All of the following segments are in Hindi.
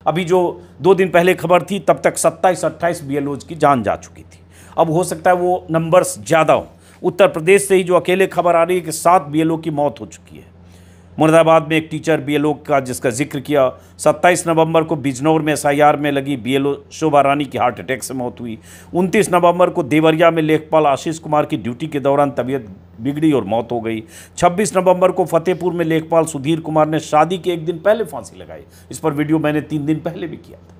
अभी जो 2 दिन पहले खबर थी तब तक 27-28 बीएलओज की जान जा चुकी थी। अब हो सकता है वो नंबर्स ज़्यादा हो। उत्तर प्रदेश से ही जो अकेले खबर आ रही है कि 7 बीएलओ की मौत हो चुकी है। मुरादाबाद में एक टीचर बीएलओ का जिसका जिक्र किया, 27 नवंबर को बिजनौर में एसआईआर में लगी बीएलओ शोभा रानी की हार्ट अटैक से मौत हुई। 29 नवंबर को देवरिया में लेखपाल आशीष कुमार की ड्यूटी के दौरान तबीयत बिगड़ी और मौत हो गई। 26 नवंबर को फतेहपुर में लेखपाल सुधीर कुमार ने शादी के 1 दिन पहले फांसी लगाई। इस पर वीडियो मैंने 3 दिन पहले भी किया था।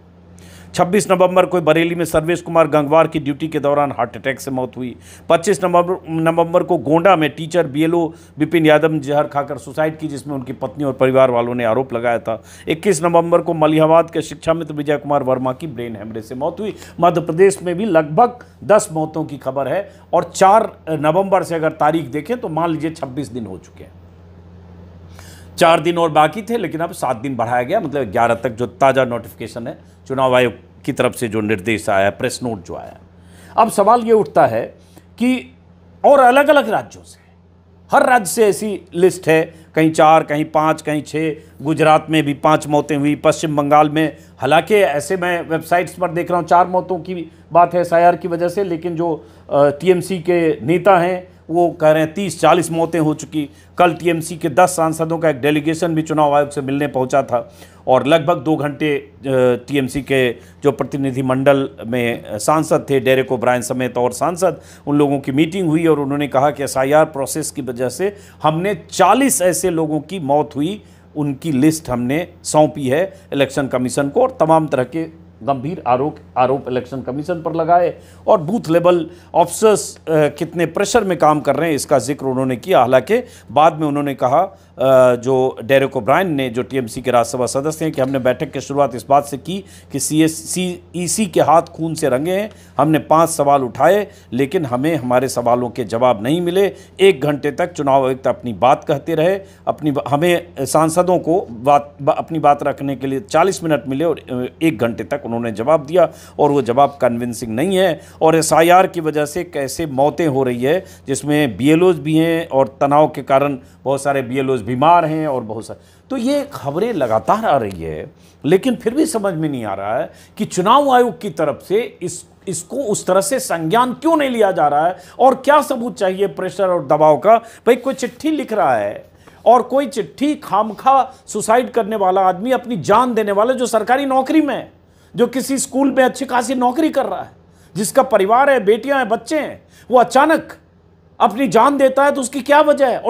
26 नवंबर को बरेली में सर्वेश कुमार गंगवार की ड्यूटी के दौरान हार्ट अटैक से मौत हुई। 25 नवंबर को गोंडा में टीचर बीएलओ विपिन यादव ने जहर खाकर सुसाइड की, जिसमें उनकी पत्नी और परिवार वालों ने आरोप लगाया था। 21 नवंबर को मलिहाबाद के शिक्षा मित्र विजय कुमार वर्मा की ब्रेन हेमरेज से मौत हुई। मध्य प्रदेश में भी लगभग 10 मौतों की खबर है और 4 नवंबर से अगर तारीख देखें तो मान लीजिए 26 दिन हो चुके हैं। 4 दिन और बाकी थे, लेकिन अब 7 दिन बढ़ाया गया, मतलब 11 तक जो ताज़ा नोटिफिकेशन है चुनाव आयोग की तरफ से जो निर्देश आया, प्रेस नोट जो आया। अब सवाल ये उठता है कि और अलग अलग राज्यों से, हर राज्य से ऐसी लिस्ट है, कहीं 4, कहीं 5, कहीं 6। गुजरात में भी 5 मौतें हुई, पश्चिम बंगाल में, हालांकि ऐसे मैं वेबसाइट्स पर देख रहा हूँ 4 मौतों की बात है एसआईआर की वजह से, लेकिन जो टीएमसी के नेता हैं वो कह रहे हैं 30-40 मौतें हो चुकी। कल टीएमसी के 10 सांसदों का एक डेलीगेशन भी चुनाव आयोग से मिलने पहुंचा था और लगभग 2 घंटे टीएमसी के जो प्रतिनिधिमंडल में सांसद थे, डेरेक ओब्रायन समेत और सांसद, उन लोगों की मीटिंग हुई और उन्होंने कहा कि एसआईआर प्रोसेस की वजह से हमने 40 ऐसे लोगों की मौत हुई, उनकी लिस्ट हमने सौंपी है इलेक्शन कमीशन को, और तमाम तरह के गंभीर आरोप इलेक्शन कमीशन पर लगाए और बूथ लेवल ऑफिसर्स कितने प्रेशर में काम कर रहे हैं इसका जिक्र उन्होंने किया। हालांकि बाद में उन्होंने कहा, जो डेरेक ओब्रायन ने, जो टीएमसी के राज्यसभा सदस्य हैं, कि हमने बैठक की शुरुआत इस बात से की कि सीईसी के हाथ खून से रंगे हैं। हमने 5 सवाल उठाए लेकिन हमें हमारे सवालों के जवाब नहीं मिले। 1 घंटे तक चुनाव आयुक्त अपनी बात कहते रहे, हमें सांसदों को अपनी बात रखने के लिए 40 मिनट मिले और 1 घंटे तक उन्होंने जवाब दिया और वो जवाब कन्विंसिंग नहीं है। और एसआईआर की वजह से कैसे मौतें हो रही है, जिसमें बीएलओज भी हैं और तनाव के कारण बहुत सारे बीएलओज बीमार हैं और बहुत सारे, तो ये खबरें लगातार आ रही है, लेकिन फिर भी समझ में नहीं आ रहा है कि चुनाव आयोग की तरफ से इसको उस तरह से संज्ञान क्यों नहीं लिया जा रहा है और क्या सबूत चाहिए प्रेशर और दबाव का। भाई कोई चिट्ठी लिख रहा है और कोई चिट्ठी खामखा सुसाइड करने वाला आदमी, अपनी जान देने वाला, जो सरकारी नौकरी में है, जो किसी स्कूल में अच्छी खासी नौकरी कर रहा है, जिसका परिवार है, बेटियां हैं, बच्चे हैं, वो अचानक अपनी जान देता है तो उसकी क्या वजह है। और